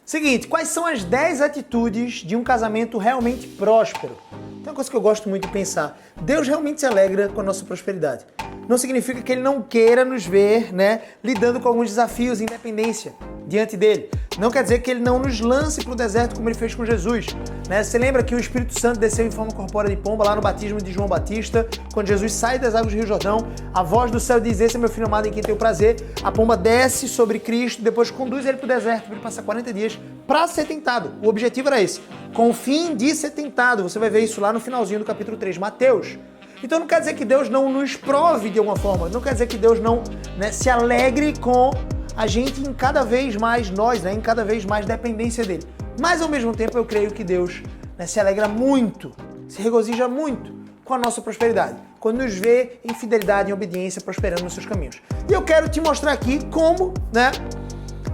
Seguinte, quais são as 10 atitudes de um casamento realmente próspero? Tem uma coisa que eu gosto muito de pensar. Deus realmente se alegra com a nossa prosperidade. Não significa que Ele não queira nos ver, lidando com alguns desafios, independência diante dele. Não quer dizer que Ele não nos lance para o deserto como Ele fez com Jesus. Você lembra que o Espírito Santo desceu em forma corpórea de pomba lá no batismo de João Batista, quando Jesus sai das águas do Rio Jordão, a voz do céu diz: "Esse é meu filho amado em quem tenho prazer". A pomba desce sobre Cristo, depois conduz ele para o deserto, para ele passar 40 dias para ser tentado. O objetivo era esse, com o fim de ser tentado. Você vai ver isso lá no finalzinho do capítulo 3 de Mateus. Então não quer dizer que Deus não nos prove de alguma forma, não quer dizer que Deus não se alegre com a gente em cada vez mais nós, em cada vez mais dependência dele. Mas ao mesmo tempo eu creio que Deus se alegra muito, se regozija muito com a nossa prosperidade, quando nos vê em fidelidade e obediência prosperando nos seus caminhos. E eu quero te mostrar aqui como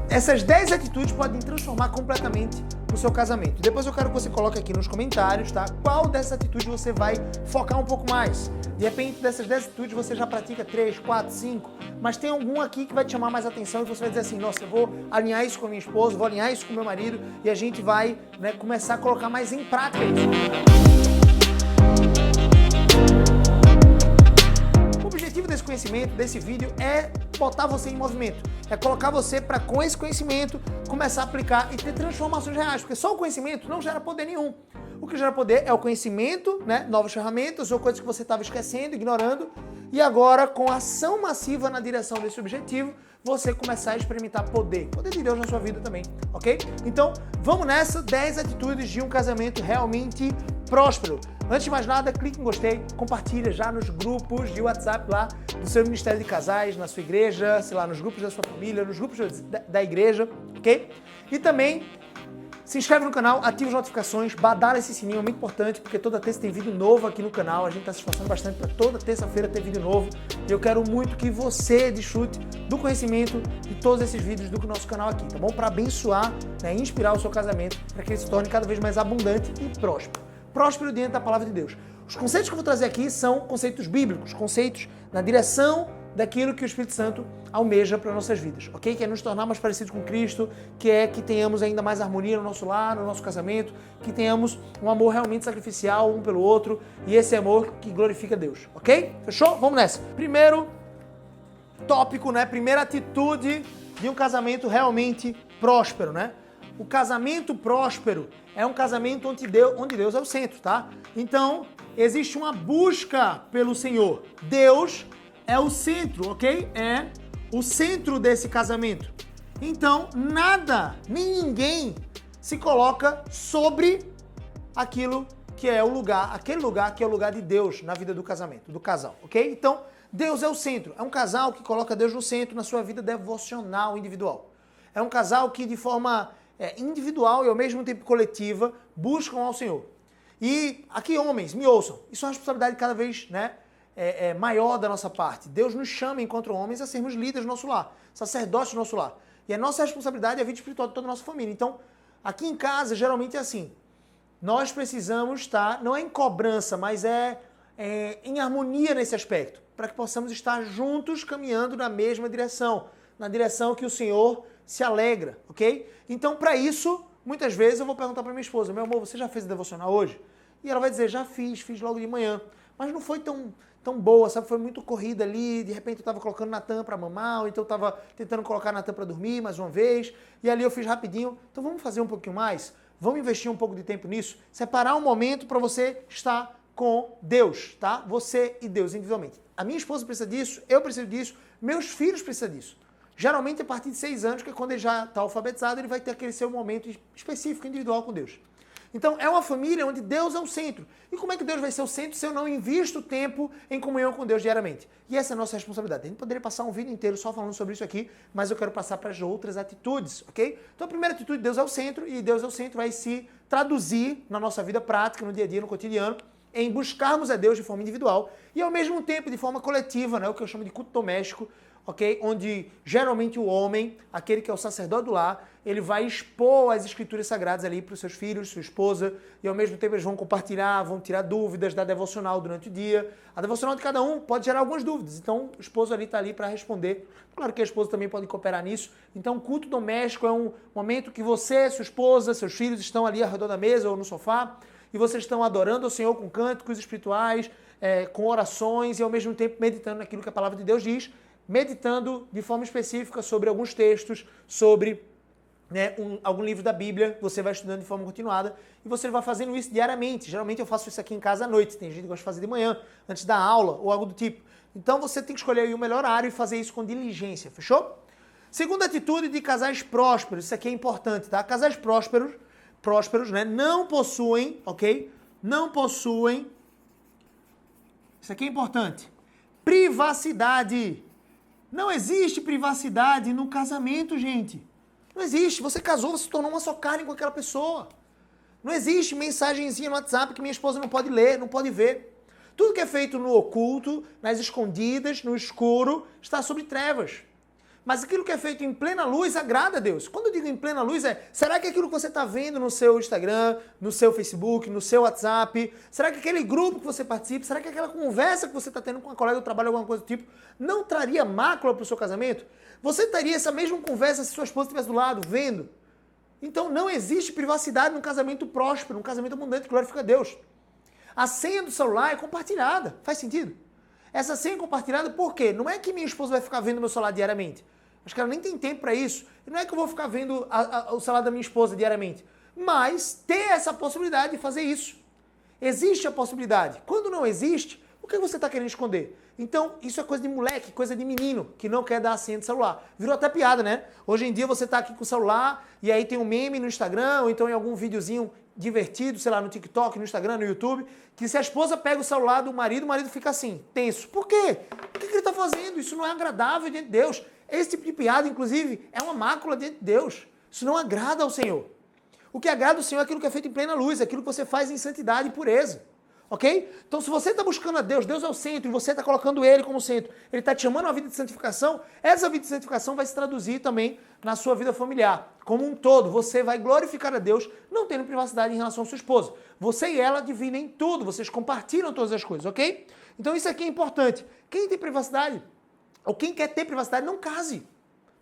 essas 10 atitudes podem transformar completamente o seu casamento. Depois eu quero que você coloque aqui nos comentários, tá? Qual dessas atitudes você vai focar um pouco mais. De repente, dessas 10 atitudes você já pratica 3, 4, 5, mas tem algum aqui que vai te chamar mais atenção e você vai dizer assim: nossa, eu vou alinhar isso com a minha esposa, vou alinhar isso com o meu marido, e a gente vai começar a colocar mais em prática isso. O objetivo desse conhecimento, desse vídeo, é botar você em movimento. É colocar você para, com esse conhecimento, começar a aplicar e ter transformações reais. Porque só o conhecimento não gera poder nenhum. O que gera poder é o conhecimento, novas ferramentas ou coisas que você estava esquecendo, ignorando. E agora, com ação massiva na direção desse objetivo, você começar a experimentar poder. Poder de Deus na sua vida também, ok? Então, vamos nessa. 10 atitudes de um casamento realmente próspero. Antes de mais nada, clique em gostei, compartilha já nos grupos de WhatsApp lá do seu Ministério de Casais, na sua igreja, sei lá, nos grupos da sua família, nos grupos da igreja, ok? E também se inscreve no canal, ativa as notificações, badala esse sininho, é muito importante, porque toda terça tem vídeo novo aqui no canal. A gente está se esforçando bastante para toda terça-feira ter vídeo novo. E eu quero muito que você desfrute do conhecimento de todos esses vídeos do nosso canal aqui, tá bom? Para abençoar, e inspirar o seu casamento, para que ele se torne cada vez mais abundante e próspero. Próspero diante da palavra de Deus. Os conceitos que eu vou trazer aqui são conceitos bíblicos, conceitos na direção daquilo que o Espírito Santo almeja para nossas vidas, ok? Que é nos tornar mais parecidos com Cristo, que é que tenhamos ainda mais harmonia no nosso lar, no nosso casamento, que tenhamos um amor realmente sacrificial um pelo outro e esse amor que glorifica Deus, ok? Fechou? Vamos nessa. Primeiro tópico, primeira atitude de um casamento realmente próspero, O casamento próspero é um casamento onde Deus é o centro, tá? Então, existe uma busca pelo Senhor. Deus é o centro, ok? É o centro desse casamento. Então, nada, nem ninguém se coloca sobre aquilo que é o lugar, aquele lugar que é o lugar de Deus na vida do casamento, do casal, ok? Então, Deus é o centro. É um casal que coloca Deus no centro na sua vida devocional individual. É um casal que de forma individual e ao mesmo tempo coletiva buscam ao Senhor. E aqui, homens, me ouçam. Isso é uma responsabilidade cada vez maior da nossa parte. Deus nos chama, enquanto homens, a sermos líderes do nosso lar, sacerdotes do nosso lar. E a nossa responsabilidade é a vida espiritual de toda a nossa família. Então, aqui em casa, geralmente é assim. Nós precisamos estar, não é em cobrança, mas em harmonia nesse aspecto, para que possamos estar juntos caminhando na mesma direção, na direção que o Senhor se alegra, ok? Então, para isso, muitas vezes eu vou perguntar para minha esposa: meu amor, você já fez a devocional hoje? E ela vai dizer: já fiz logo de manhã. Mas não foi tão boa, sabe? Foi muito corrida ali, de repente eu estava colocando Natan para mamar, ou então eu estava tentando colocar Natan para dormir mais uma vez, e ali eu fiz rapidinho. Então vamos fazer um pouquinho mais? Vamos investir um pouco de tempo nisso? Separar um momento para você estar com Deus, tá? Você e Deus individualmente. A minha esposa precisa disso, eu preciso disso, meus filhos precisam disso. Geralmente, a partir de 6 anos, que é quando ele já está alfabetizado, ele vai ter aquele seu momento específico, individual com Deus. Então, é uma família onde Deus é o centro. E como é que Deus vai ser o centro se eu não invisto tempo em comunhão com Deus diariamente? E essa é a nossa responsabilidade. A gente poderia passar um vídeo inteiro só falando sobre isso aqui, mas eu quero passar para as outras atitudes, ok? Então, a primeira atitude, Deus é o centro, e Deus é o centro vai se traduzir na nossa vida prática, no dia a dia, no cotidiano, em buscarmos a Deus de forma individual e, ao mesmo tempo, de forma coletiva, o que eu chamo de culto doméstico, ok? Onde geralmente o homem, aquele que é o sacerdote do lar, ele vai expor as escrituras sagradas ali para os seus filhos, sua esposa, e ao mesmo tempo eles vão compartilhar, vão tirar dúvidas da devocional durante o dia. A devocional de cada um pode gerar algumas dúvidas, então o esposo ali está ali para responder. Claro que a esposa também pode cooperar nisso. Então o culto doméstico é um momento que você, sua esposa, seus filhos estão ali ao redor da mesa ou no sofá, e vocês estão adorando ao Senhor com cânticos espirituais, com orações e ao mesmo tempo meditando naquilo que a palavra de Deus diz, meditando de forma específica sobre alguns textos, sobre algum livro da Bíblia, você vai estudando de forma continuada e você vai fazendo isso diariamente. Geralmente eu faço isso aqui em casa à noite, tem gente que gosta de fazer de manhã, antes da aula ou algo do tipo. Então você tem que escolher aí o melhor horário e fazer isso com diligência, fechou? Segunda atitude de casais prósperos, isso aqui é importante, tá? Casais prósperos, né, não possuem, ok? Não possuem, isso aqui é importante, privacidade. Não existe privacidade no casamento, gente. Não existe. Você casou, você se tornou uma só carne com aquela pessoa. Não existe mensagenzinha no WhatsApp que minha esposa não pode ler, não pode ver. Tudo que é feito no oculto, nas escondidas, no escuro, está sob trevas. Mas aquilo que é feito em plena luz agrada a Deus. Quando eu digo em plena luz será que aquilo que você está vendo no seu Instagram, no seu Facebook, no seu WhatsApp, será que aquele grupo que você participa, será que aquela conversa que você está tendo com uma colega do trabalho, alguma coisa do tipo, não traria mácula para o seu casamento? Você teria essa mesma conversa se sua esposa estivesse do lado, vendo? Então não existe privacidade num casamento próspero, num casamento abundante que glorifica a Deus. A senha do celular é compartilhada. Faz sentido? Essa senha é compartilhada por quê? Não é que minha esposa vai ficar vendo meu celular diariamente. Acho que ela nem tem tempo para isso. Não é que eu vou ficar vendo o celular da minha esposa diariamente. Mas ter essa possibilidade de fazer isso. Existe a possibilidade. Quando não existe, o que você está querendo esconder? Então, isso é coisa de moleque, coisa de menino, que não quer dar a senha do celular. Virou até piada, né? Hoje em dia você está aqui com o celular e aí tem um meme no Instagram ou então em algum videozinho divertido, sei lá, no TikTok, no Instagram, no YouTube, que se a esposa pega o celular do marido, o marido fica assim, tenso. Por quê? O que ele está fazendo? Isso não é agradável diante de Deus. Esse tipo de piada, inclusive, é uma mácula diante de Deus. Isso não agrada ao Senhor. O que agrada ao Senhor é aquilo que é feito em plena luz, aquilo que você faz em santidade e pureza. Ok? Então, se você está buscando a Deus, Deus é o centro, e você está colocando Ele como centro, Ele está te chamando a uma vida de santificação, essa vida de santificação vai se traduzir também na sua vida familiar. Como um todo, você vai glorificar a Deus, não tendo privacidade em relação à sua esposa. Você e ela dividem tudo, vocês compartilham todas as coisas, ok? Então, isso aqui é importante. Quem tem privacidade, ou quem quer ter privacidade, não case.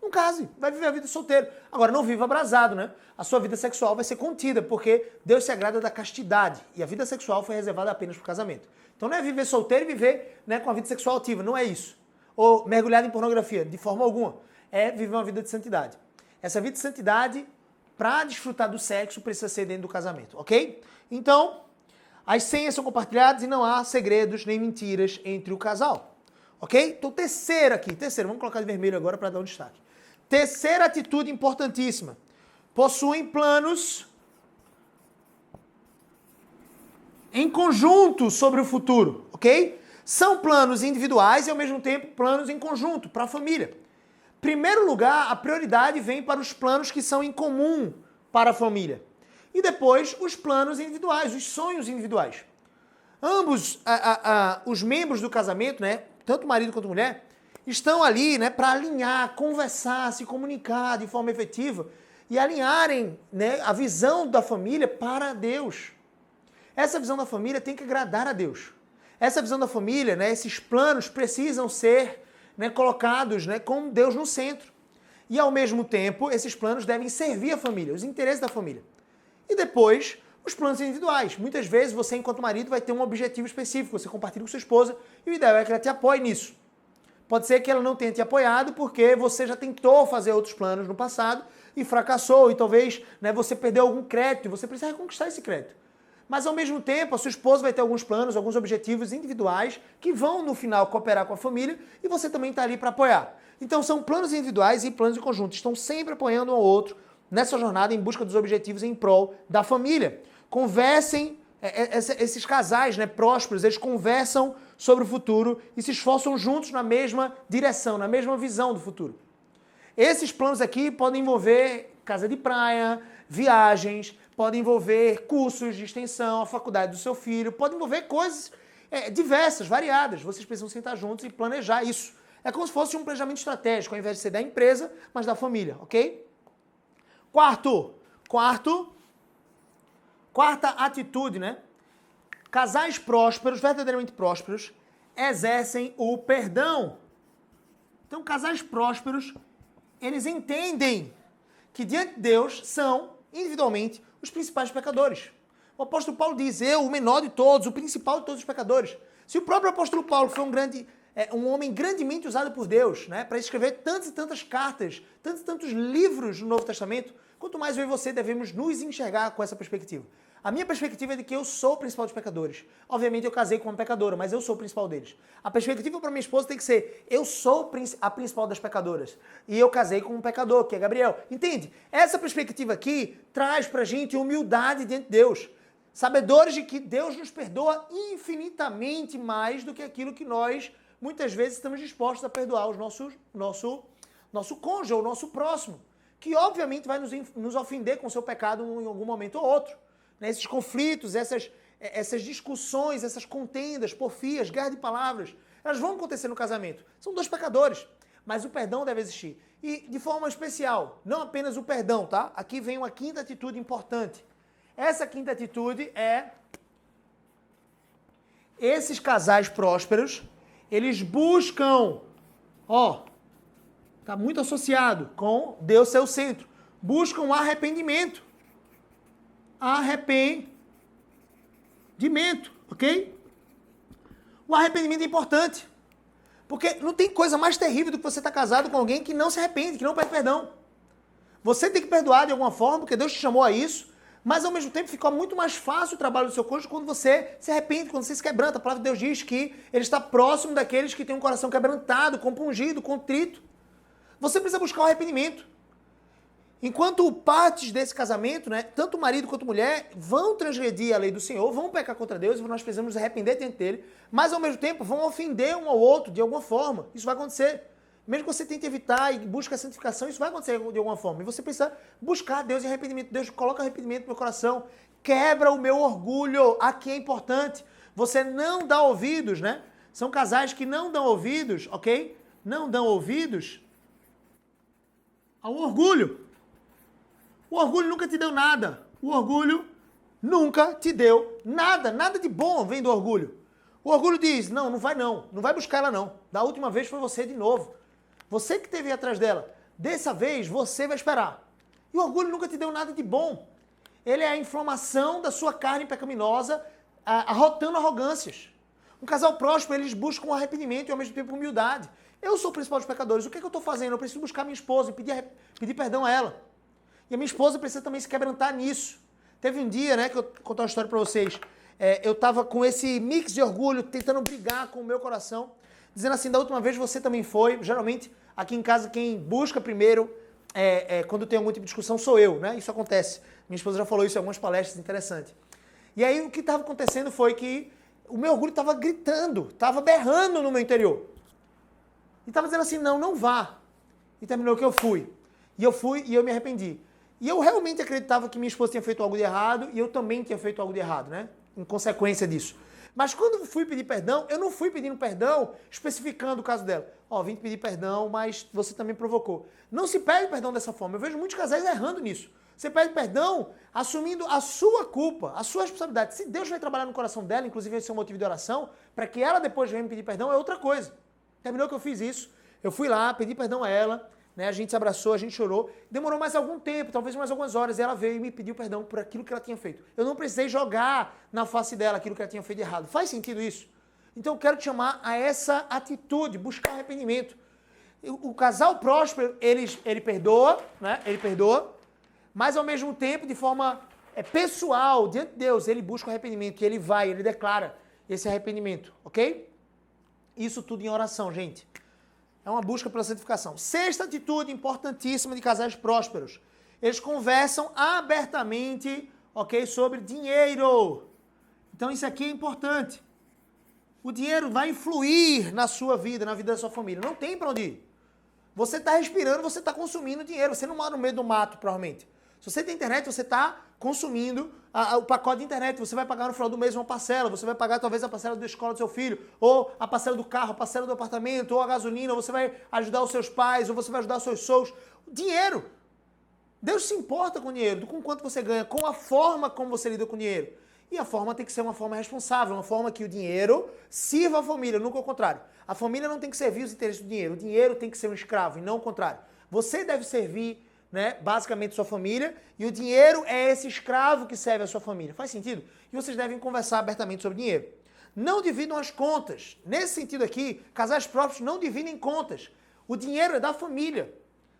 Não case, vai viver a vida solteiro. Agora, não viva abrasado, né? A sua vida sexual vai ser contida, porque Deus se agrada da castidade. E a vida sexual foi reservada apenas para o casamento. Então não é viver solteiro e viver, né, com a vida sexual ativa, não é isso. Ou mergulhado em pornografia, de forma alguma. É viver uma vida de santidade. Essa vida de santidade, para desfrutar do sexo, precisa ser dentro do casamento, ok? Então, as senhas são compartilhadas e não há segredos nem mentiras entre o casal. Ok? Então, terceiro, vamos colocar de vermelho agora para dar um destaque. Terceira atitude importantíssima. Possuem planos em conjunto sobre o futuro, ok? São planos individuais e, ao mesmo tempo, planos em conjunto para a família. Primeiro lugar, a prioridade vem para os planos que são em comum para a família. E depois, os planos individuais, os sonhos individuais. Ambos, os membros do casamento, né, tanto marido quanto mulher, estão ali, né, para alinhar, conversar, se comunicar de forma efetiva e alinharem, né, a visão da família para Deus. Essa visão da família tem que agradar a Deus. Essa visão da família, né, esses planos precisam ser, né, colocados, né, com Deus no centro. E, ao mesmo tempo, esses planos devem servir a família, os interesses da família. E depois, os planos individuais. Muitas vezes você, enquanto marido, vai ter um objetivo específico, você compartilha com sua esposa e o ideal é que ela te apoie nisso. Pode ser que ela não tenha te apoiado porque você já tentou fazer outros planos no passado e fracassou e talvez, né, você perdeu algum crédito e você precisa reconquistar esse crédito. Mas, ao mesmo tempo, a sua esposa vai ter alguns planos, alguns objetivos individuais que vão, no final, cooperar com a família e você também está ali para apoiar. Então, são planos individuais e planos em conjunto. Estão sempre apoiando um ao outro nessa jornada em busca dos objetivos em prol da família. Conversem, esses casais, né, prósperos, eles conversam sobre o futuro e se esforçam juntos na mesma direção, na mesma visão do futuro. Esses planos aqui podem envolver casa de praia, viagens, podem envolver cursos de extensão, a faculdade do seu filho, podem envolver coisas diversas, variadas. Vocês precisam sentar juntos e planejar isso. É como se fosse um planejamento estratégico, ao invés de ser da empresa, mas da família, ok? Quarta atitude, né? Casais prósperos, verdadeiramente prósperos, exercem o perdão. Então, casais prósperos, eles entendem que diante de Deus são, individualmente, os principais pecadores. O apóstolo Paulo diz, eu, o menor de todos, o principal de todos os pecadores. Se o próprio apóstolo Paulo foi um homem grandemente usado por Deus, né, para escrever tantas e tantas cartas, tantos e tantos livros no Novo Testamento, quanto mais eu e você devemos nos enxergar com essa perspectiva. A minha perspectiva é de que eu sou o principal dos pecadores. Obviamente eu casei com uma pecadora, mas eu sou o principal deles. A perspectiva para minha esposa tem que ser, eu sou a principal das pecadoras. E eu casei com um pecador, que é Gabriel. Entende? Essa perspectiva aqui traz pra gente humildade diante de Deus. Sabedores de que Deus nos perdoa infinitamente mais do que aquilo que nós, muitas vezes, estamos dispostos a perdoar nosso cônjuge ou o nosso próximo. Que, obviamente, vai nos ofender com o seu pecado em algum momento ou outro. Esses conflitos, essas discussões, essas contendas, porfias, guerra de palavras, elas vão acontecer no casamento. São dois pecadores, mas o perdão deve existir. E de forma especial, não apenas o perdão, tá? Aqui vem uma quinta atitude importante. Essa quinta atitude é esses casais prósperos, eles buscam, tá muito associado com Deus ser o centro, buscam arrependimento. Arrependimento, ok? O arrependimento é importante. Porque não tem coisa mais terrível do que você estar casado com alguém que não se arrepende, que não pede perdão. Você tem que perdoar de alguma forma, porque Deus te chamou a isso, mas ao mesmo tempo fica muito mais fácil o trabalho do seu cônjuge quando você se arrepende, quando você se quebranta. A palavra de Deus diz que ele está próximo daqueles que têm um coração quebrantado, compungido, contrito. Você precisa buscar o arrependimento. Enquanto partes desse casamento, né, tanto o marido quanto a mulher, vão transgredir a lei do Senhor, vão pecar contra Deus, e nós precisamos nos arrepender diante dele, mas ao mesmo tempo vão ofender um ao outro de alguma forma. Isso vai acontecer. Mesmo que você tente evitar e busque a santificação, isso vai acontecer de alguma forma. E você precisa buscar Deus em arrependimento. Deus coloca arrependimento no meu coração, quebra o meu orgulho. Aqui é importante. Você não dá ouvidos, né? São casais que não dão ouvidos, ok? Não dão ouvidos ao orgulho. O orgulho nunca te deu nada. O orgulho nunca te deu nada. Nada de bom vem do orgulho. O orgulho diz, não vai não. Não vai buscar ela não. Da última vez foi você de novo. Você que teve atrás dela. Dessa vez você vai esperar. E o orgulho nunca te deu nada de bom. Ele é a inflamação da sua carne pecaminosa, arrotando arrogâncias. Um casal próspero, eles buscam arrependimento e ao mesmo tempo humildade. Eu sou o principal dos pecadores. O que é que eu estou fazendo? Eu preciso buscar minha esposa e pedir perdão a ela. E a minha esposa precisa também se quebrantar nisso. Teve um dia, né, que eu vou contar uma história pra vocês. Eu tava com esse mix de orgulho, tentando brigar com o meu coração, dizendo assim, da última vez você também foi. Geralmente, aqui em casa, quem busca primeiro, quando tem algum tipo de discussão, sou eu, né? Isso acontece. Minha esposa já falou isso em algumas palestras, interessante. E aí, o que estava acontecendo foi que o meu orgulho estava gritando, estava berrando no meu interior. E estava dizendo assim, não vá. E terminou que eu fui. E eu fui e eu me arrependi. E eu realmente acreditava que minha esposa tinha feito algo de errado e eu também tinha feito algo de errado, né? Em consequência disso. Mas quando eu fui pedir perdão, eu não fui pedindo perdão especificando o caso dela. Vim te pedir perdão, mas você também provocou. Não se pede perdão dessa forma. Eu vejo muitos casais errando nisso. Você pede perdão assumindo a sua culpa, a sua responsabilidade. Se Deus vai trabalhar no coração dela, inclusive esse é um motivo de oração, para que ela depois venha me pedir perdão, é outra coisa. Terminou que eu fiz isso. Eu fui lá, pedi perdão a ela. Né, a gente se abraçou, a gente chorou. Demorou mais algum tempo, talvez mais algumas horas, e ela veio e me pediu perdão por aquilo que ela tinha feito. Eu não precisei jogar na face dela aquilo que ela tinha feito de errado. Faz sentido isso? Então eu quero te chamar a essa atitude, buscar arrependimento. O casal próspero, ele perdoa, né? Ele perdoa, mas ao mesmo tempo, de forma pessoal, diante de Deus, ele busca o arrependimento, e ele declara esse arrependimento, ok? Isso tudo em oração, gente. É uma busca pela santificação. Sexta atitude importantíssima de casais prósperos. Eles conversam abertamente, ok, sobre dinheiro. Então isso aqui é importante. O dinheiro vai influir na sua vida, na vida da sua família. Não tem para onde ir. Você está respirando, você está consumindo dinheiro. Você não mora no meio do mato, provavelmente. Se você tem internet, você está consumindo o pacote de internet. Você vai pagar no final do mês uma parcela, você vai pagar talvez a parcela da escola do seu filho, ou a parcela do carro, a parcela do apartamento, ou a gasolina, ou você vai ajudar os seus pais, ou você vai ajudar os seus sogros. Dinheiro. Deus se importa com o dinheiro, com quanto você ganha, com a forma como você lida com o dinheiro. E a forma tem que ser uma forma responsável, uma forma que o dinheiro sirva a família, nunca o contrário. A família não tem que servir os interesses do dinheiro tem que ser um escravo, e não o contrário. Você deve servir, basicamente sua família, e o dinheiro é esse escravo que serve a sua família. Faz sentido? E vocês devem conversar abertamente sobre dinheiro. Não dividam as contas. Nesse sentido aqui, casais próprios não dividem contas. O dinheiro é da família.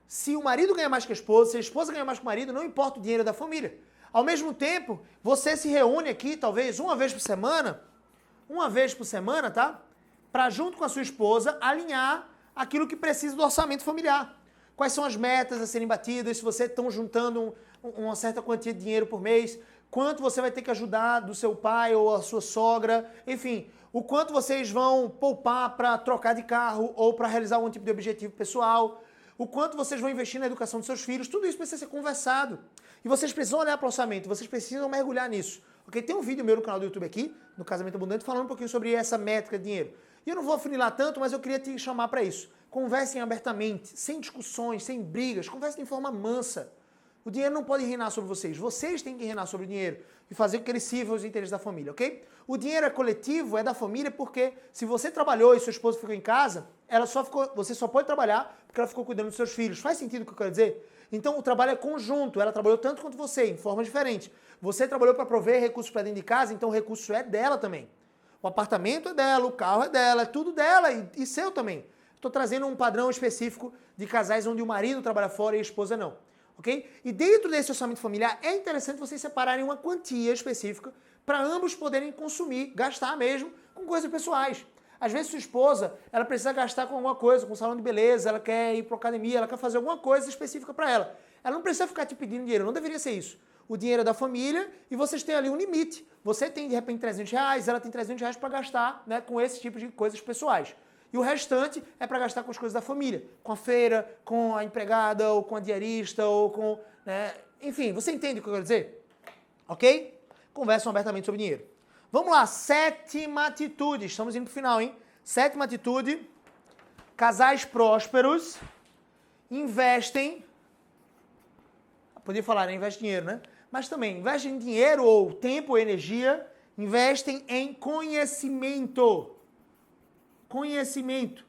Se o marido ganha mais que a esposa ganha mais que o marido, não importa, o dinheiro é da família. Ao mesmo tempo, você se reúne aqui, talvez, uma vez por semana, tá? Para junto com a sua esposa, alinhar aquilo que precisa do orçamento familiar. Quais são as metas a serem batidas, se vocês estão juntando uma certa quantia de dinheiro por mês, quanto você vai ter que ajudar do seu pai ou a sua sogra, enfim, o quanto vocês vão poupar para trocar de carro ou para realizar algum tipo de objetivo pessoal, o quanto vocês vão investir na educação dos seus filhos, tudo isso precisa ser conversado. E vocês precisam olhar para o orçamento, vocês precisam mergulhar nisso. Ok? Tem um vídeo meu no canal do YouTube aqui, no Casamento Abundante, falando um pouquinho sobre essa métrica de dinheiro. E eu não vou afunilar tanto, mas eu queria te chamar para isso. Conversem abertamente, sem discussões, sem brigas, conversem de forma mansa. O dinheiro não pode reinar sobre vocês têm que reinar sobre o dinheiro e fazer com que ele sirva os interesses da família, ok? O dinheiro é coletivo, é da família, porque se você trabalhou e sua esposa ficou em casa, você só pode trabalhar porque ela ficou cuidando dos seus filhos. Faz sentido o que eu quero dizer? Então o trabalho é conjunto, ela trabalhou tanto quanto você, em forma diferente. Você trabalhou para prover recursos para dentro de casa, então o recurso é dela também. O apartamento é dela, o carro é dela, é tudo dela e seu também. Estou trazendo um padrão específico de casais onde o marido trabalha fora e a esposa não. Ok? E dentro desse orçamento familiar é interessante vocês separarem uma quantia específica para ambos poderem consumir, gastar mesmo com coisas pessoais. Às vezes sua esposa, ela precisa gastar com alguma coisa, com um salão de beleza, ela quer ir para academia, ela quer fazer alguma coisa específica para ela. Ela não precisa ficar te pedindo dinheiro, não deveria ser isso. O dinheiro é da família e vocês têm ali um limite. Você tem de repente R$300, ela tem R$300 para gastar, né, com esse tipo de coisas pessoais. E o restante é para gastar com as coisas da família, com a feira, com a empregada, ou com a diarista, ou com... enfim, você entende o que eu quero dizer? Ok? Conversam abertamente sobre dinheiro. Vamos lá, 7ª atitude. Estamos indo para o final, hein? 7ª atitude. Casais prósperos investem... Podia falar, né? Investe dinheiro, né? Mas também investem em dinheiro ou tempo ou energia, investem em conhecimento. Conhecimento.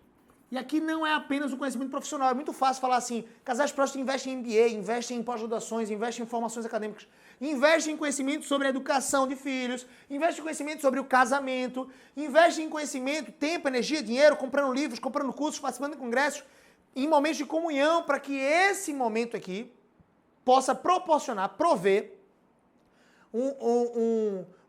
E aqui não é apenas o conhecimento profissional. É muito fácil falar assim, casais próximos investem em MBA, investem em pós-graduações, investem em formações acadêmicas, investem em conhecimento sobre a educação de filhos, investem em conhecimento sobre o casamento, investem em conhecimento, tempo, energia, dinheiro, comprando livros, comprando cursos, participando de congressos, em momentos de comunhão, para que esse momento aqui possa proporcionar, prover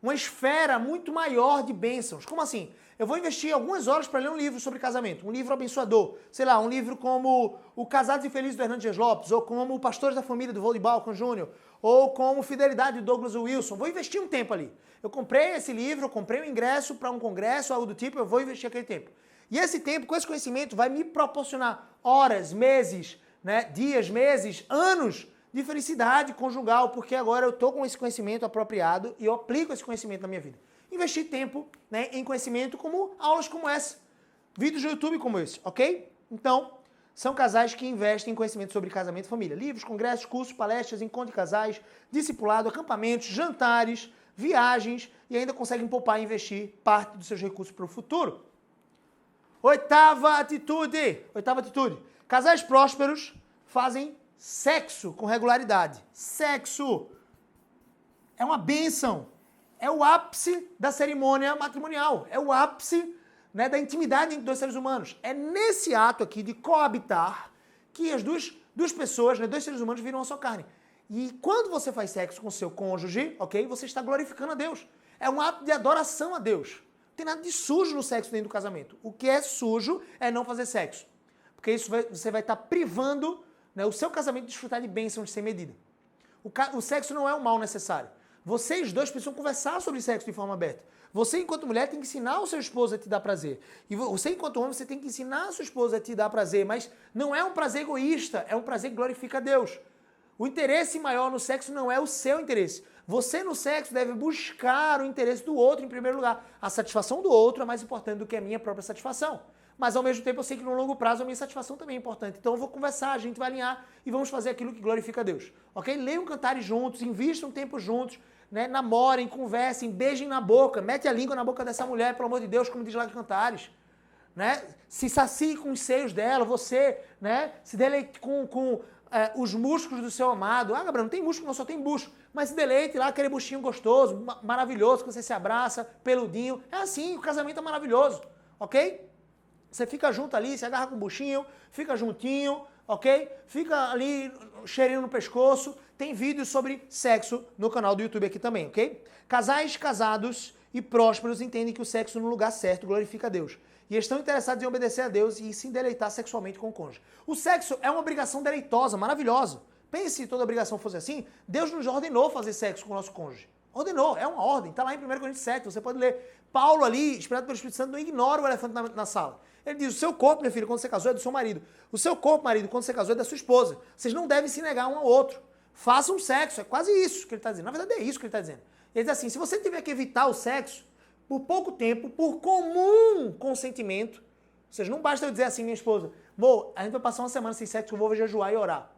uma esfera muito maior de bênçãos. Como assim? Eu vou investir algumas horas para ler um livro sobre casamento, um livro abençoador. Sei lá, um livro como O Casados e Felizes do Hernandes Dias Lopes, ou como Pastores da Família do Voldy Balcon Jr., ou como Fidelidade do Douglas Wilson. Vou investir um tempo ali. Eu comprei esse livro, eu comprei um ingresso para um congresso, algo do tipo, eu vou investir aquele tempo. E esse tempo, com esse conhecimento, vai me proporcionar horas, meses, né, dias, meses, anos de felicidade conjugal, porque agora eu estou com esse conhecimento apropriado e eu aplico esse conhecimento na minha vida. Investir tempo, né, em conhecimento como aulas como essa, vídeos do YouTube como esse, ok? Então, são casais que investem em conhecimento sobre casamento e família. Livros, congressos, cursos, palestras, encontro de casais, discipulado, acampamentos, jantares, viagens e ainda conseguem poupar e investir parte dos seus recursos para o futuro. 8ª atitude. Casais prósperos fazem sexo com regularidade. Sexo é uma bênção. É o ápice da cerimônia matrimonial. É o ápice, né, da intimidade entre dois seres humanos. É nesse ato aqui de coabitar que as duas pessoas, né, dois seres humanos viram a sua carne. E quando você faz sexo com seu cônjuge, ok, você está glorificando a Deus. É um ato de adoração a Deus. Não tem nada de sujo no sexo dentro do casamento. O que é sujo é não fazer sexo. Porque isso você vai estar privando, né, o seu casamento de desfrutar de bênçãos sem medida. O sexo não é um mal necessário. Vocês dois precisam conversar sobre sexo de forma aberta. Você, enquanto mulher, tem que ensinar o seu esposo a te dar prazer. E você, enquanto homem, você tem que ensinar a sua esposa a te dar prazer. Mas não é um prazer egoísta, é um prazer que glorifica a Deus. O interesse maior no sexo não é o seu interesse. Você no sexo deve buscar o interesse do outro em primeiro lugar. A satisfação do outro é mais importante do que a minha própria satisfação. Mas ao mesmo tempo eu sei que no longo prazo a minha satisfação também é importante. Então eu vou conversar, a gente vai alinhar e vamos fazer aquilo que glorifica a Deus. Ok? Leiam cantares juntos, invistam tempo juntos, né? Namorem, conversem, beijem na boca, mete a língua na boca dessa mulher, pelo amor de Deus, como diz lá em Cantares. Né? Se sacie com os seios dela, você, né? Se deleite com os músculos do seu amado. Ah, Gabriel, não tem músculo, não, só tem bucho. Mas se deleite lá, aquele buchinho gostoso, maravilhoso, que você se abraça, peludinho. É assim, o casamento é maravilhoso, ok? Você fica junto ali, se agarra com o buchinho, fica juntinho, ok? Fica ali cheirinho no pescoço. Tem vídeos sobre sexo no canal do YouTube aqui também, ok? Casais casados e prósperos entendem que o sexo no lugar certo glorifica a Deus. E estão interessados em obedecer a Deus e se deleitar sexualmente com o cônjuge. O sexo é uma obrigação deleitosa, maravilhosa. Pense se toda obrigação fosse assim, Deus nos ordenou fazer sexo com o nosso cônjuge. Ordenou, é uma ordem, está lá em 1 Coríntios 7, você pode ler. Paulo ali, inspirado pelo Espírito Santo, não ignora o elefante na sala. Ele diz, o seu corpo, meu filho, quando você casou, é do seu marido. O seu corpo, marido, quando você casou, é da sua esposa. Vocês não devem se negar um ao outro. Façam sexo, é quase isso que ele está dizendo. Na verdade é isso que ele está dizendo. Ele diz assim, se você tiver que evitar o sexo, por pouco tempo, por comum consentimento, ou seja, não basta eu dizer assim, minha esposa, amor, a gente vai passar uma semana sem sexo, eu vou jejuar e orar.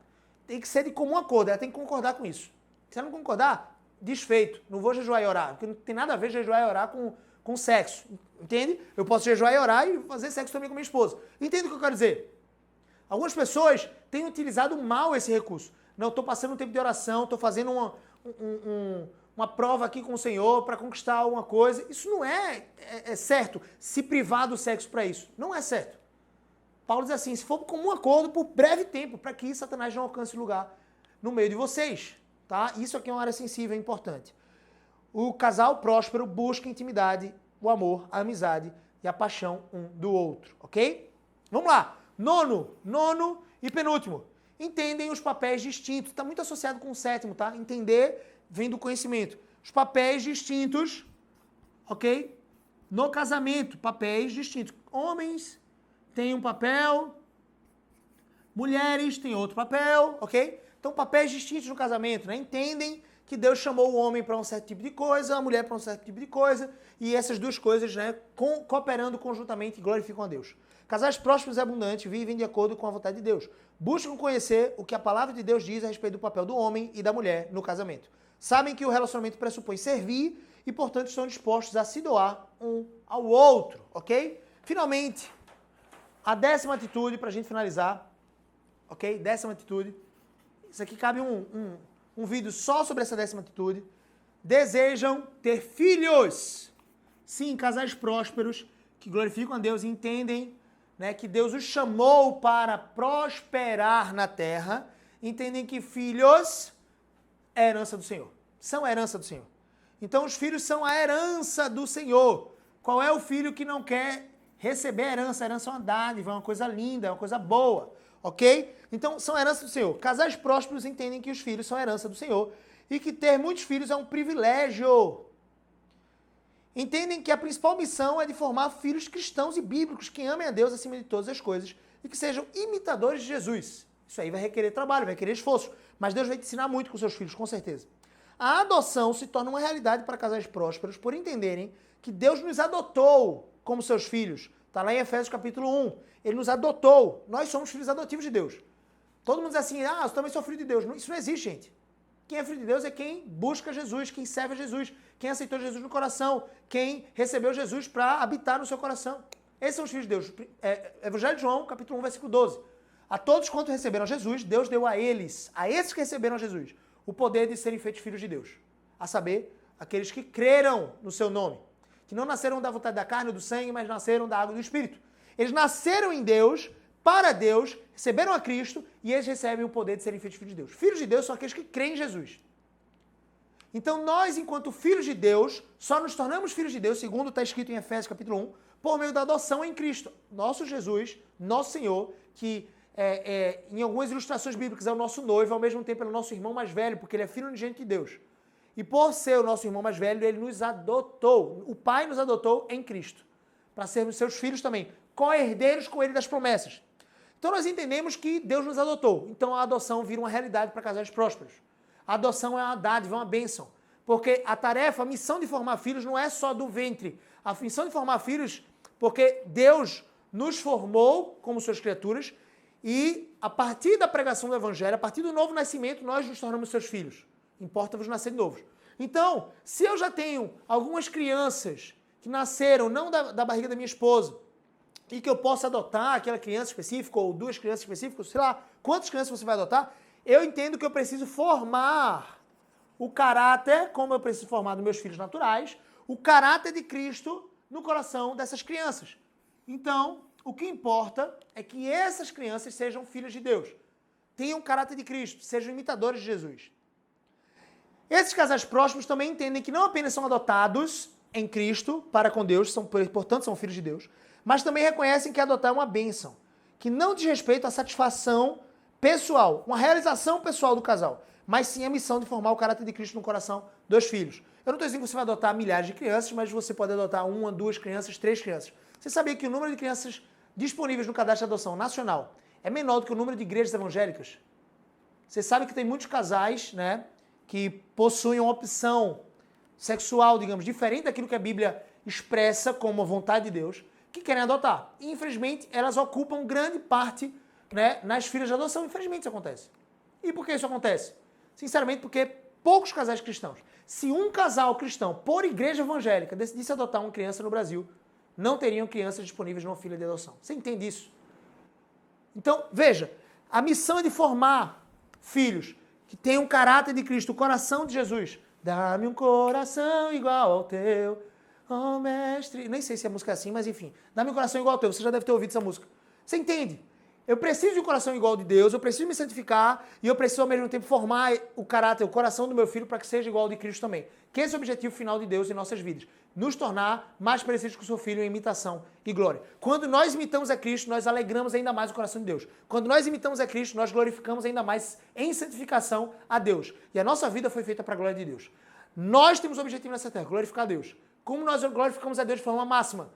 Tem que ser de comum acordo, ela tem que concordar com isso. Se ela não concordar, desfeito, não vou jejuar e orar, porque não tem nada a ver jejuar e orar com sexo, entende? Eu posso jejuar e orar e fazer sexo também com minha esposa. Entende o que eu quero dizer? Algumas pessoas têm utilizado mal esse recurso. Não, estou passando um tempo de oração, estou fazendo uma prova aqui com o Senhor para conquistar alguma coisa. Isso não é certo, se privar do sexo para isso. Não é certo. Paulo diz assim, se for por comum acordo, por breve tempo, para que Satanás não alcance lugar no meio de vocês. Tá? Isso aqui é uma área sensível, é importante. O casal próspero busca intimidade, o amor, a amizade e a paixão um do outro, ok? Vamos lá. Nono e penúltimo. Entendem os papéis distintos. Está muito associado com o sétimo, tá? Entender vem do conhecimento. Os papéis distintos, ok? No casamento, papéis distintos. Homens têm um papel, mulheres têm outro papel, ok? Então, papéis distintos no casamento, né? Entendem que Deus chamou o homem para um certo tipo de coisa, a mulher para um certo tipo de coisa, e essas duas coisas, né, cooperando conjuntamente glorificam a Deus. Casais prósperos e abundantes vivem de acordo com a vontade de Deus. Buscam conhecer o que a palavra de Deus diz a respeito do papel do homem e da mulher no casamento. Sabem que o relacionamento pressupõe servir e, portanto, estão dispostos a se doar um ao outro, ok? Finalmente, a 10ª atitude, para a gente finalizar, ok? 10ª atitude. Isso aqui cabe um vídeo só sobre essa 10ª atitude. Desejam ter filhos. Sim, casais prósperos que glorificam a Deus e entendem, né, que Deus os chamou para prosperar na terra. Entendem que filhos é a herança do Senhor. São a herança do Senhor. Então os filhos são a herança do Senhor. Qual é o filho que não quer receber a herança? A herança é uma dádiva, é uma coisa linda, é uma coisa boa. Ok? Então, são herança do Senhor. Casais prósperos entendem que os filhos são herança do Senhor e que ter muitos filhos é um privilégio. Entendem que a principal missão é de formar filhos cristãos e bíblicos que amem a Deus acima de todas as coisas e que sejam imitadores de Jesus. Isso aí vai requerer trabalho, vai requerer esforço, mas Deus vai te ensinar muito com seus filhos, com certeza. A adoção se torna uma realidade para casais prósperos por entenderem que Deus nos adotou como seus filhos. Está lá em Efésios capítulo 1. Ele nos adotou. Nós somos filhos adotivos de Deus. Todo mundo diz assim, eu também sou filho de Deus. Isso não existe, gente. Quem é filho de Deus é quem busca Jesus, quem serve a Jesus, quem aceitou Jesus no coração, quem recebeu Jesus para habitar no seu coração. Esses são os filhos de Deus. Evangelho de João, capítulo 1, versículo 12. A todos quantos receberam Jesus, Deus deu a eles, a esses que receberam Jesus, o poder de serem feitos filhos de Deus. A saber, aqueles que creram no seu nome. Que não nasceram da vontade da carne ou do sangue, mas nasceram da água e do Espírito. Eles nasceram em Deus, para Deus, receberam a Cristo e eles recebem o poder de serem feitos filhos de Deus. Filhos de Deus são aqueles que creem em Jesus. Então nós, enquanto filhos de Deus, só nos tornamos filhos de Deus, segundo está escrito em Efésios capítulo 1, por meio da adoção em Cristo. Nosso Jesus, nosso Senhor, que em algumas ilustrações bíblicas é o nosso noivo, ao mesmo tempo é o nosso irmão mais velho, porque ele é filho unigênito de Deus. E por ser o nosso irmão mais velho, ele nos adotou. O Pai nos adotou em Cristo. Para sermos seus filhos também. Co-herdeiros com ele das promessas. Então nós entendemos que Deus nos adotou. Então a adoção vira uma realidade para casais prósperos. A adoção é uma dádiva, é uma bênção. Porque a tarefa, a missão de formar filhos não é só do ventre. A missão de formar filhos, porque Deus nos formou como suas criaturas e a partir da pregação do evangelho, a partir do novo nascimento, nós nos tornamos seus filhos. Importa-vos nascer de novos. Então, se eu já tenho algumas crianças que nasceram não da barriga da minha esposa e que eu posso adotar aquela criança específica ou duas crianças específicas, sei lá, quantas crianças você vai adotar, eu entendo que eu preciso formar o caráter, como eu preciso formar dos meus filhos naturais, o caráter de Cristo no coração dessas crianças. Então, o que importa é que essas crianças sejam filhas de Deus, tenham o caráter de Cristo, sejam imitadores de Jesus. Esses casais próximos também entendem que não apenas são adotados em Cristo para com Deus, portanto são filhos de Deus, mas também reconhecem que adotar é uma bênção, que não diz respeito à satisfação pessoal, uma realização pessoal do casal, mas sim a missão de formar o caráter de Cristo no coração dos filhos. Eu não estou dizendo que você vai adotar milhares de crianças, mas você pode adotar uma, duas crianças, três crianças. Você sabia que o número de crianças disponíveis no cadastro de adoção nacional é menor do que o número de igrejas evangélicas? Você sabe que tem muitos casais, né, que possuem uma opção sexual, digamos, diferente daquilo que a Bíblia expressa como a vontade de Deus, que querem adotar. E, infelizmente, elas ocupam grande parte, né, nas filas de adoção. Infelizmente, isso acontece. E por que isso acontece? Sinceramente, porque poucos casais cristãos. Se um casal cristão, por igreja evangélica, decidisse adotar uma criança no Brasil, não teriam crianças disponíveis numa fila de adoção. Você entende isso? Então, veja, a missão é de formar filhos que tenham o caráter de Cristo, o coração de Jesus. Dá-me um coração igual ao teu, oh mestre. Nem sei se a música é assim, mas enfim. Dá-me um coração igual ao teu. Você já deve ter ouvido essa música. Você entende? Eu preciso de um coração igual ao de Deus, eu preciso me santificar e eu preciso ao mesmo tempo formar o caráter, o coração do meu filho para que seja igual ao de Cristo também. Que esse é o objetivo final de Deus em nossas vidas. Nos tornar mais parecidos com o seu filho em imitação e glória. Quando nós imitamos a Cristo, nós alegramos ainda mais o coração de Deus. Quando nós imitamos a Cristo, nós glorificamos ainda mais em santificação a Deus. E a nossa vida foi feita para a glória de Deus. Nós temos o objetivo nessa terra, glorificar a Deus. Como nós glorificamos a Deus de forma máxima?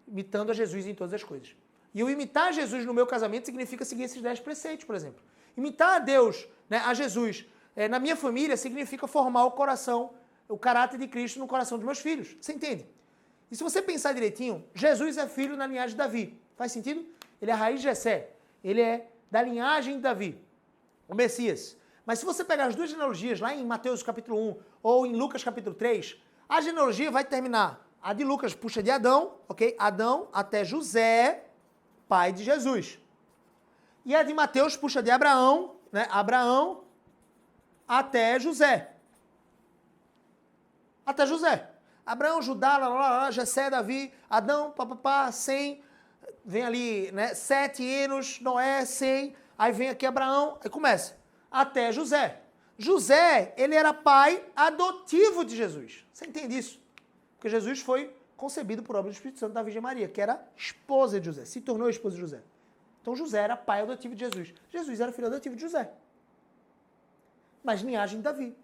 Imitando a Jesus em todas as coisas. E o imitar Jesus no meu casamento significa seguir esses 10 preceitos, por exemplo. Imitar a Deus, né, a Jesus, na minha família significa formar o coração, o caráter de Cristo no coração dos meus filhos. Você entende? E se você pensar direitinho, Jesus é filho na linhagem de Davi. Faz sentido? Ele é a raiz de Jessé. Ele é da linhagem de Davi, o Messias. Mas se você pegar as duas genealogias, lá em Mateus capítulo 1 ou em Lucas capítulo 3, a genealogia vai terminar. A de Lucas puxa de Adão, ok? Adão até José, pai de Jesus. E a de Mateus puxa de Abraão, né? Abraão até José. Até José. Abraão, Judá, Jessé, Davi, Adão, papapá, Sem, vem ali, né? 7 Enos, Noé, Sem, aí vem aqui Abraão, aí começa. Até José. José, ele era pai adotivo de Jesus. Você entende isso? Porque Jesus foi concebido por obra do Espírito Santo da Virgem Maria, que era esposa de José, se tornou esposa de José. Então José era pai adotivo de Jesus. Jesus era filho adotivo de José. Mas linhagem de Davi.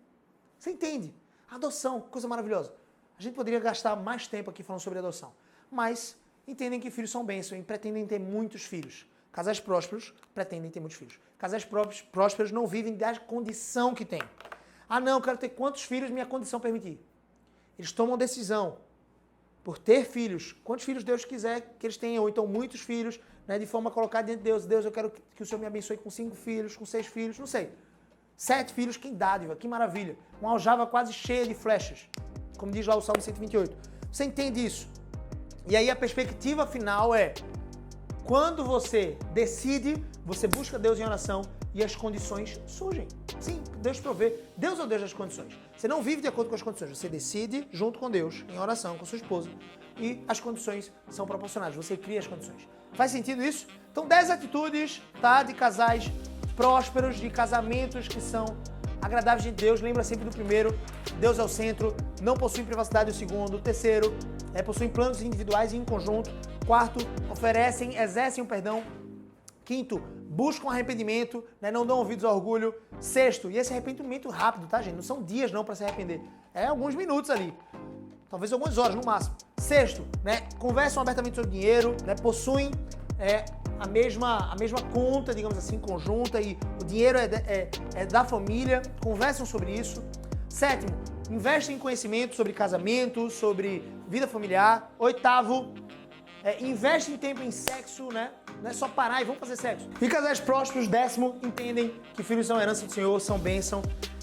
Você entende? Adoção, coisa maravilhosa. A gente poderia gastar mais tempo aqui falando sobre adoção. Mas entendem que filhos são bênçãos e pretendem ter muitos filhos. Casais prósperos pretendem ter muitos filhos. Casais prósperos não vivem da condição que têm. Ah não, eu quero ter quantos filhos minha condição permitir. Eles tomam decisão por ter filhos, quantos filhos Deus quiser que eles tenham, ou então muitos filhos, né, de forma a colocar diante de Deus. Deus, eu quero que o Senhor me abençoe com 5 filhos, com 6 filhos, não sei. 7 filhos, que dádiva, que maravilha. Uma aljava quase cheia de flechas, como diz lá o Salmo 128. Você entende isso? E aí a perspectiva final é, quando você decide, você busca Deus em oração e as condições surgem. Sim, Deus provê. Deus é o Deus das condições. Você não vive de acordo com as condições. Você decide junto com Deus, em oração, com sua esposa, e as condições são proporcionais. Você cria as condições. Faz sentido isso? Então, 10 atitudes, tá, de casais prósperos, de casamentos que são agradáveis de Deus. Lembra sempre do primeiro, Deus é o centro, não possuem privacidade o segundo. Terceiro, possuem planos individuais e em conjunto. Quarto, exercem o perdão. Quinto, buscam arrependimento, né? Não dão ouvidos ao orgulho. Sexto, e esse arrependimento rápido, tá, gente? Não são dias não para se arrepender. É alguns minutos ali. Talvez algumas horas no máximo. Sexto, né? Conversam abertamente sobre dinheiro, né? Possuem a mesma conta, digamos assim, conjunta, e o dinheiro é da família, conversam sobre isso. Sétimo, investe em conhecimento sobre casamento, sobre vida familiar. Oitavo, investe em tempo em sexo, né? Não é só parar e vamos fazer sexo. E casais prósperos, décimo, entendem que filhos são herança do Senhor, são bênção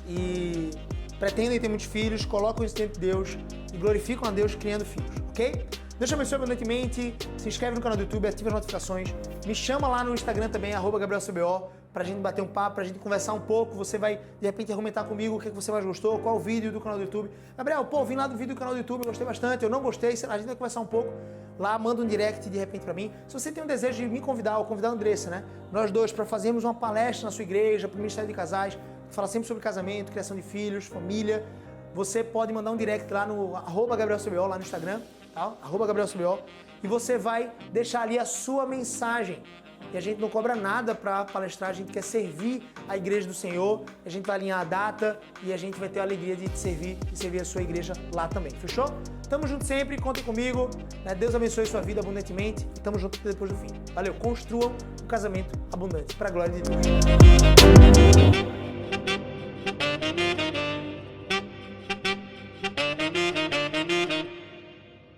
e pretendem ter muitos filhos, colocam isso dentro de Deus e glorificam a Deus criando filhos, ok? Deus te abençoe abundantemente, se inscreve no canal do YouTube, ativa as notificações, me chama lá no Instagram também, @GabrielCBO, pra gente bater um papo, pra gente conversar um pouco, você vai de repente argumentar comigo o que você mais gostou, qual o vídeo do canal do YouTube. Gabriel, vim lá do vídeo do canal do YouTube, eu gostei bastante, eu não gostei, sei lá, a gente vai conversar um pouco. Lá, manda um direct de repente pra mim. Se você tem um desejo de me convidar ou convidar a Andressa, né? Nós dois, pra fazermos uma palestra na sua igreja, pro Ministério de Casais, falar sempre sobre casamento, criação de filhos, família, você pode mandar um direct lá no @GabrielCBO, lá no Instagram, tá? @GabrielCBO, e você vai deixar ali a sua mensagem. E a gente não cobra nada para palestrar, a gente quer servir a igreja do Senhor, a gente vai alinhar a data e a gente vai ter a alegria de te servir e servir a sua igreja lá também, fechou? Tamo junto sempre, contem comigo, né? Deus abençoe sua vida abundantemente e tamo junto depois do fim. Valeu, construam um casamento abundante, para a glória de Deus.